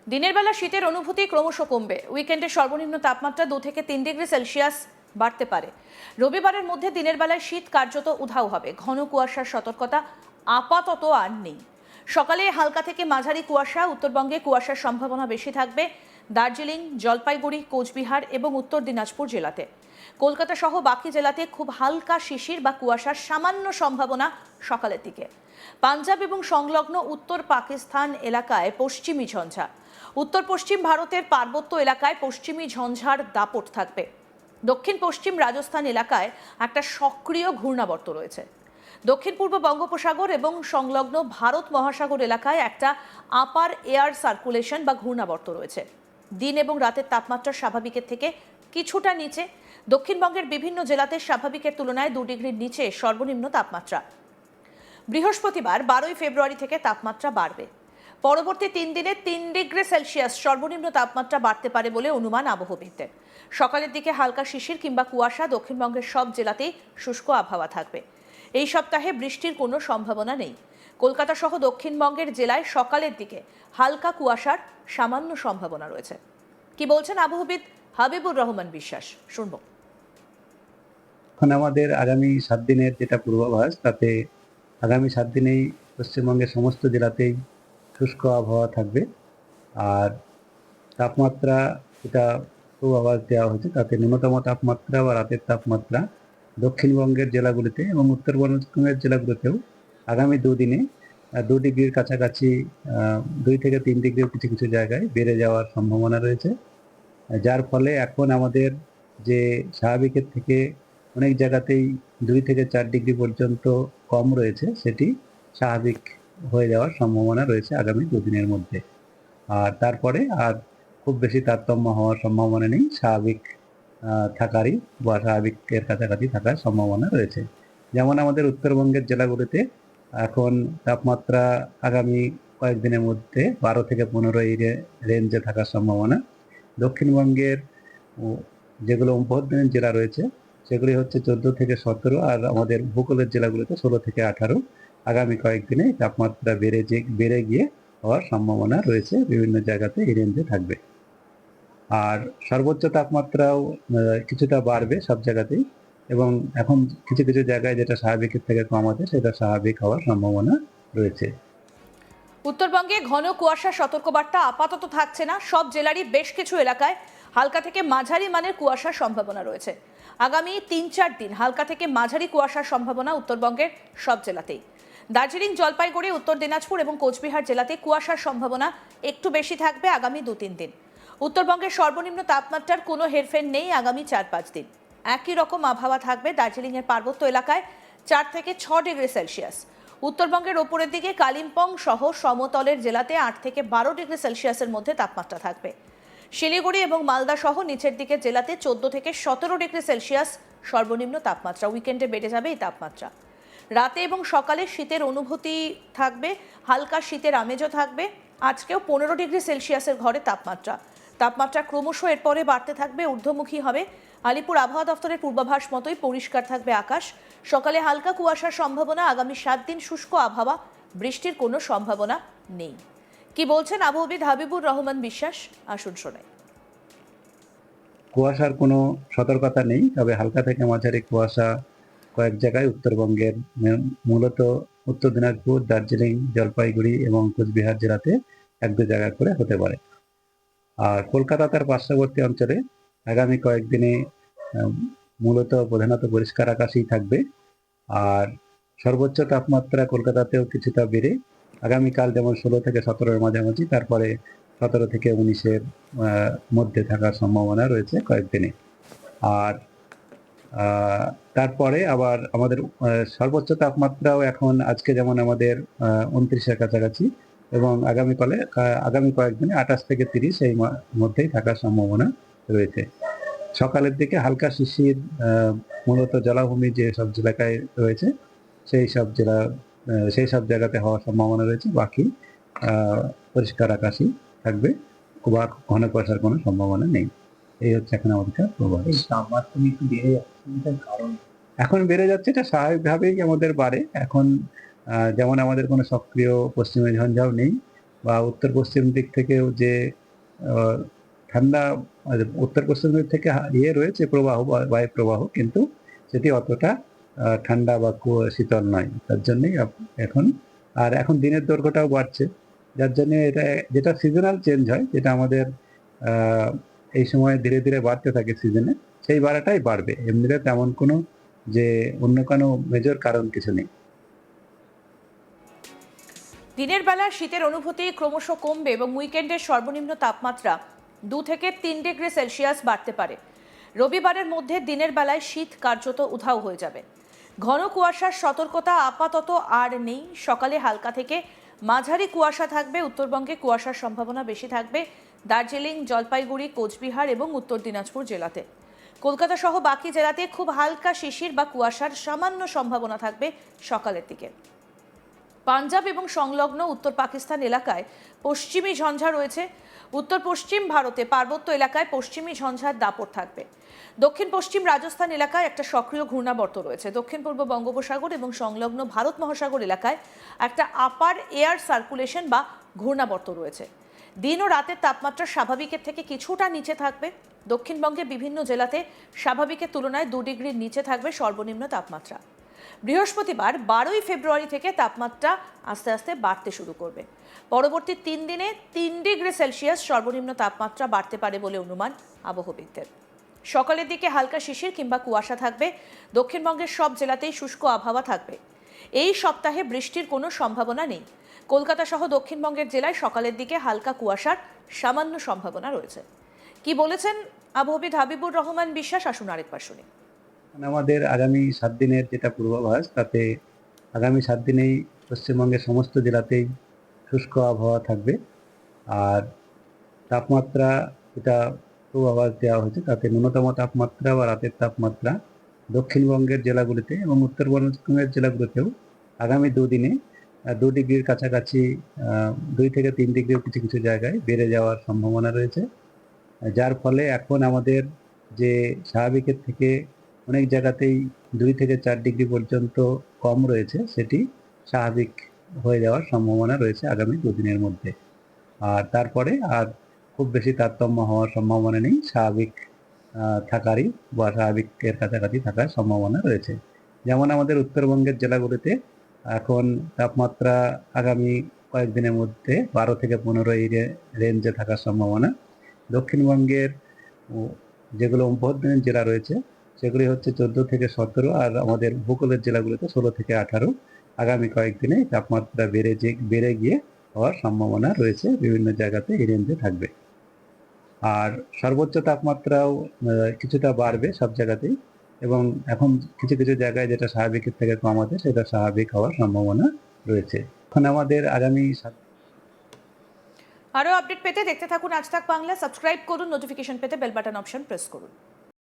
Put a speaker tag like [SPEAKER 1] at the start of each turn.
[SPEAKER 1] দিনের বেলা শীতের অনুভূতি ক্রমশ কমবে। উইকেন্ডে সর্বনিম্ন তাপমাত্রা 2 থেকে 3 ডিগ্রি সেলসিয়াস বাড়তে পারে। রবিবারের মধ্যে দিনের বেলায় শীত কার্যত উধাও হবে। ঘন কুয়াশার সতর্কতা আপাতত আর নেই। সকালে হালকা থেকে মাঝারি কুয়াশা, উত্তরবঙ্গে কুয়াশার সম্ভাবনা বেশি থাকবে দার্জিলিং, জলপাইগুড়ি, কোচবিহার এবং উত্তর দিনাজপুর জেলাতে। কলকাতা সহ বাকি জেলাতে খুব হালকা শিশির বা কুয়াশার সামান্য সম্ভাবনা সকালের দিকে। পাঞ্জাব এবং সংলগ্ন উত্তর পাকিস্তান এলাকায় পশ্চিমী ঝঞ্ঝা। উত্তর পশ্চিম ভারতের পার্বত্য এলাকায় পশ্চিমী ঝঞ্ঝার দাপট থাকবে। দক্ষিণ পশ্চিম রাজস্থান এলাকায় একটা সক্রিয় ঘূর্ণাবর্ত রয়েছে। দক্ষিণ পূর্ব বঙ্গোপসাগর এবং সংলগ্ন ভারত মহাসাগর এলাকায় একটা আপার এয়ার সার্কুলেশন বা ঘূর্ণাবর্ত রয়েছে। দিন এবং রাতের তাপমাত্রা স্বাভাবিকের থেকে কিছুটা নিচে। দক্ষিণবঙ্গের বিভিন্ন জেলাতে স্বাভাবিকের তুলনায় 2 ডিগ্রির নিচে সর্বনিম্ন তাপমাত্রা। বৃহস্পতিবার 12 ফেব্রুয়ারি থেকে তাপমাত্রা বাড়বে। পরবর্তী 3 দিনে 3 ডিগ্রি সেলসিয়াস সর্বনিম্ন তাপমাত্রা বাড়তে পারে বলে অনুমান আবহবিদদের। সকালের দিকে হালকা শিশির কিংবা কুয়াশা, দক্ষিণবঙ্গের সব জেলাতেই শুষ্ক আবহাওয়া থাকবে। এই সপ্তাহে বৃষ্টির কোনো সম্ভাবনা নেই। কলকাতা সহ দক্ষিণবঙ্গের জেলায় সকালের দিকে হালকা কুয়াশার সামান্য সম্ভাবনা রয়েছে। কি বলছেন আবহবিদ হাবিবুর রহমান বিশ্বাস, শুনবো।
[SPEAKER 2] এখন আমাদের আগামী 7 দিনের যেটা পূর্বাভাস, তাতে আগামী 7 দিনেই পশ্চিমবঙ্গের সমস্ত জেলাতেই শুষ্ক আবহাওয়া থাকবে। আর তাপমাত্রা যেটা পূর্বাভাস দেওয়া হয়েছে, তাতে ন্যূনতম তাপমাত্রা বা রাতের তাপমাত্রা দক্ষিণবঙ্গের জেলাগুলিতে এবং উত্তরবঙ্গের জেলাগুলিতেও আগামী 2 দিনে 2 ডিগ্রির কাছাকাছি, 2 থেকে 3 ডিগ্রিও কিছু কিছু জায়গায় বেড়ে যাওয়ার সম্ভাবনা রয়েছে। যার ফলে এখন আমাদের যে স্বাভাবিকের থেকে অনেক জায়গাতেই 2 থেকে 4 ডিগ্রি পর্যন্ত কম রয়েছে, সেটি স্বাভাবিক হয়ে যাওয়ার সম্ভাবনা রয়েছে আগামী 2 দিনের মধ্যে। আর তারপরে আর খুব বেশি তারতম্য হওয়ার সম্ভাবনা নেই, স্বাভাবিক থাকারই বা স্বাভাবিকের কাছাকাছি থাকার সম্ভাবনা রয়েছে। যেমন আমাদের উত্তরবঙ্গের জেলাগুলিতে এখন তাপমাত্রা আগামী কয়েকদিনের মধ্যে 12 থেকে 15 এই রেঞ্জে থাকার সম্ভাবনা। দক্ষিণবঙ্গের যেগুলো উপদ্বীপের জেলা রয়েছে, সেগুলি হচ্ছে 14 থেকে 17, আর আমাদের উপকূলের জেলাগুলিতে 16 থেকে 18। আগামী কয়েকদিনে তাপমাত্রা বেড়ে গিয়ে হওয়ার সম্ভাবনা রয়েছে, বিভিন্ন জায়গাতে এই রেঞ্জে থাকবে। আর সর্বোচ্চ তাপমাত্রাও কিছুটা বাড়বে সব জায়গাতেই, এবং এখন কিছু কিছু জায়গায় যেটা স্বাভাবিকের থেকে কম আছে, সেটা স্বাভাবিক হওয়ার সম্ভাবনা রয়েছে।
[SPEAKER 1] উত্তরবঙ্গে ঘন কুয়াশার সতর্কবার্তা আপাতত থাকছে না। সব জেলারই বেশ কিছু এলাকায় হালকা থেকে মাঝারি মানের কুয়াশার সম্ভাবনা রয়েছে। আগামী 3-4 দিন হালকা থেকে মাঝারি কুয়াশার সম্ভাবনা উত্তরবঙ্গের সব জেলাতেই। দার্জিলিং, জলপাইগুড়ি, উত্তর দিনাজপুর এবং কোচবিহার জেলাতে কুয়াশার সম্ভাবনা একটু বেশি থাকবে আগামী 2-3 দিন। উত্তরবঙ্গের সর্বনিম্ন তাপমাত্রার কোনো হেরফের নেই আগামী 4-5 দিন। একই রকম আবহাওয়া থাকবে দার্জিলিংয়ের পার্বত্য এলাকায় 4 থেকে 6 ডিগ্রি সেলসিয়াস। উত্তরবঙ্গের ওপরের দিকে কালিম্পং সহ সমতলের জেলাতে 8 থেকে 12 ডিগ্রি সেলসিয়াসের মধ্যে তাপমাত্রা থাকবে। শিলিগুড়ি এবং মালদা সহ নিচের দিকের জেলাতে 14 থেকে 17 ডিগ্রি সেলসিয়াস সর্বনিম্ন তাপমাত্রা। উইকেন্ডে বেড়ে যাবে এই তাপমাত্রা। রাতে এবং সকালে শীতের অনুভূতি থাকবে, হালকা শীতের আমেজও থাকবে। আজকেও 15 ডিগ্রি সেলসিয়াসের ঘরে তাপমাত্রা ক্রমশ এরপরে বাড়তে থাকবে, ঊর্ধ্বমুখী হবে। আলিপুর আবহাওয়া দফতরের পূর্বাভাস মতোই পরিষ্কার থাকবে আকাশ। সকালে হালকা কুয়াশার সম্ভাবনা। আগামী 7 দিন শুষ্ক আবহাওয়া, বৃষ্টির কোনো সম্ভাবনা নেই। কি বলছেন আবহবিদ হাবিবুর রহমান বিশ্বাস, আসুন শোনাই।
[SPEAKER 2] কুয়াশার কোনো সতর্কতা নেই, তবে হালকা থেকে মাঝারি কুয়াশা কয়েক জায়গায় উত্তরবঙ্গের, মূলত উত্তর দিনাজপুর, দার্জিলিং, জলপাইগুড়ি এবং কোচবিহার জেলাতে 1-2 জায়গা করে হতে পারে। আর কলকাতা তার পার্শ্ববর্তী অঞ্চলে আগামী কয়েকদিনে মূলত প্রধানত পরিষ্কার আকাশই থাকবে। আর সর্বোচ্চ তাপমাত্রা কলকাতাতেও কিছুটা বেড়ে আগামীকাল যেমন 16 থেকে 17-এর মাঝামাঝি, তারপরে 17 থেকে 19-এর মধ্যে থাকার সম্ভাবনা রয়েছে কয়েকদিনে। আর তারপরে আবার আমাদের সর্বোচ্চ তাপমাত্রাও এখন আজকে যেমন আমাদের 29-এর কাছাকাছি, এবং আগামী কয়েকদিনে 28 থেকে 30 এই মধ্যেই থাকার সম্ভাবনা রয়েছে। সকালের দিকে হালকা শিশির মূলত জলাভূমি যে সব এলাকায় রয়েছে, সেই সব জায়গাতে হওয়ার সম্ভাবনা রয়েছে। বাকি পরিষ্কার আকাশই থাকবে, বা ঘন কুয়াশার কোনো সম্ভাবনা নেই। এই হচ্ছে এখন আমাদের পূর্বাভাস। তাপমাত্রা একটু বেড়ে যাচ্ছে, কারণ এখন বেড়ে যাচ্ছে, এটা স্বাভাবিকভাবেই আমাদের বাড়ে। এখন যেমন আমাদের কোনো সক্রিয় পশ্চিমী ঝঞ্ঝাও নেই, বা উত্তর পশ্চিম দিক থেকেও যে আহ, ঠান্ডা উত্তর পশ্চিম দিক থেকে রয়েছে প্রবাহ বায়ু প্রবাহ, কিন্তু সেটি অতটা ঠান্ডা বা শীতল নয়। তার জন্যই এখন দিনের দৈর্ঘ্যটাও বাড়ছে, যার জন্য এটা যেটা সিজনাল চেঞ্জ হয়, যেটা আমাদের আহ, এই সময় ধীরে ধীরে বাড়তে থাকে সিজনে, সেই বাড়াটাই বাড়বে। এমনিতে তেমন কোনো যে অন্য কোনো মেজর কারণ কিছু নেই।
[SPEAKER 1] দিনের বেলা শীতের অনুভূতি ক্রমশ কমবে এবং উইকেন্ডের সর্বনিম্ন তাপমাত্রা 2 থেকে 3 ডিগ্রি সেলসিয়াস বাড়তে পারে। রবিবারের মধ্যে দিনের বেলায় শীত কার্যত উধাও হয়ে যাবে। ঘন কুয়াশার সতর্কতা আপাতত আর নেই। সকালে হালকা থেকে মাঝারি কুয়াশা থাকবে। উত্তরবঙ্গে কুয়াশার সম্ভাবনা বেশি থাকবে দার্জিলিং, জলপাইগুড়ি, কোচবিহার এবং উত্তর দিনাজপুর জেলাতে। কলকাতা সহ বাকি জেলাতে খুব হালকা শিশির বা কুয়াশার সামান্য সম্ভাবনা থাকবে সকালের দিকে। পাঞ্জাব এবং সংলগ্ন উত্তর পাকিস্তান এলাকায় পশ্চিমী ঝঞ্ঝা রয়েছে। উত্তর পশ্চিম ভারতে পার্বত্য এলাকায় পশ্চিমী ঝঞ্ঝার দাপট থাকবে। দক্ষিণ পশ্চিম রাজস্থান এলাকায় একটা সক্রিয় ঘূর্ণাবর্ত রয়েছে। দক্ষিণ পূর্ব বঙ্গোপসাগর এবং সংলগ্ন ভারত মহাসাগর এলাকায় একটা আপার এয়ার সার্কুলেশন বা ঘূর্ণাবর্ত রয়েছে। দিন ও রাতের তাপমাত্রা স্বাভাবিকের থেকে কিছুটা নিচে থাকবে। দক্ষিণবঙ্গের বিভিন্ন জেলাতে স্বাভাবিকের তুলনায় 2 ডিগ্রির নিচে থাকবে সর্বনিম্ন তাপমাত্রা। বৃহস্পতিবার 12ই ফেব্রুয়ারি থেকে তাপমাত্রা আস্তে আস্তে বাড়তে শুরু করবে। পরবর্তী 3 দিনে 3 ডিগ্রি সেলসিয়াস সর্বনিম্ন তাপমাত্রা বাড়তে পারে বলে অনুমান আবহবিদদের। সকালের দিকে হালকা শিশির কিংবা কুয়াশা থাকবে। দক্ষিণবঙ্গের সব জেলাতেই শুষ্ক আবহাওয়া থাকবে। এই সপ্তাহে বৃষ্টির কোনো সম্ভাবনা নেই। কলকাতা সহ দক্ষিণবঙ্গের জেলায় সকালের দিকে হালকা কুয়াশার সামান্য সম্ভাবনা রয়েছে। কি বলেছেন আবহবিদ হাবিবুর রহমান বিশ্বাস, আসুন আরেকবার শুনি।
[SPEAKER 2] আমাদের আগামী 7 দিনের যেটা পূর্বাভাস, তাতে আগামী 7 দিনেই পশ্চিমবঙ্গের সমস্ত জেলাতেই শুষ্ক আবহাওয়া থাকবে। আর তাপমাত্রা যেটা পূর্বাভাস দেওয়া হয়েছে, তাতে ন্যূনতম তাপমাত্রা বা রাতের তাপমাত্রা দক্ষিণবঙ্গের জেলাগুলিতে এবং উত্তরবঙ্গের জেলাগুলিতেও আগামী 2 দিনে 2 ডিগ্রির কাছাকাছি, 2 থেকে 3 ডিগ্রিও কিছু কিছু জায়গায় বেড়ে যাওয়ার সম্ভাবনা রয়েছে। যার ফলে এখন আমাদের যে স্বাভাবিকের থেকে অনেক জায়গাতেই 2 থেকে 4 ডিগ্রি পর্যন্ত কম রয়েছে, সেটি স্বাভাবিক হয়ে যাওয়ার সম্ভাবনা রয়েছে আগামী 2 দিনের মধ্যে। আর তারপরে আর খুব বেশি তারতম্য হওয়ার সম্ভাবনা নেই, স্বাভাবিক থাকারই বা স্বাভাবিকের কাছাকাছি থাকার সম্ভাবনা রয়েছে। যেমন আমাদের উত্তরবঙ্গের জেলাগুলিতে এখন তাপমাত্রা আগামী কয়েকদিনের মধ্যে 12 থেকে 15 এই রেঞ্জে থাকার সম্ভাবনা। দক্ষিণবঙ্গের যেগুলো অভ্যন্তরীণ জেলা রয়েছে, সেগুলি হচ্ছে 14 থেকে 17, আর আমাদের উপকূলের জেলাগুলিতে 16 থেকে 18 আগামী কয়েকদিনে তাপমাত্রা বেড়ে গিয়ে হওয়ার সম্ভাবনা রয়েছে। বিভিন্ন জায়গাতে এই রেঞ্জে থাকবে। আর সর্বোচ্চ তাপমাত্রাও কিছুটা বাড়বে সব জায়গাতেই, এবং এখন কিছু কিছু জায়গায় যেটা স্বাভাবিকের থেকে কম আছে, সেটা স্বাভাবিক হওয়ার সম্ভাবনা রয়েছে। এখন আমাদের আগামী
[SPEAKER 1] আরও আপডেট পেতে দেখতে থাকুন আজ তাক বাংলা। সাবস্ক্রাইব করুন, নোটিফিকেশন পেতে বেল বাটন অপশন প্রেস করুন।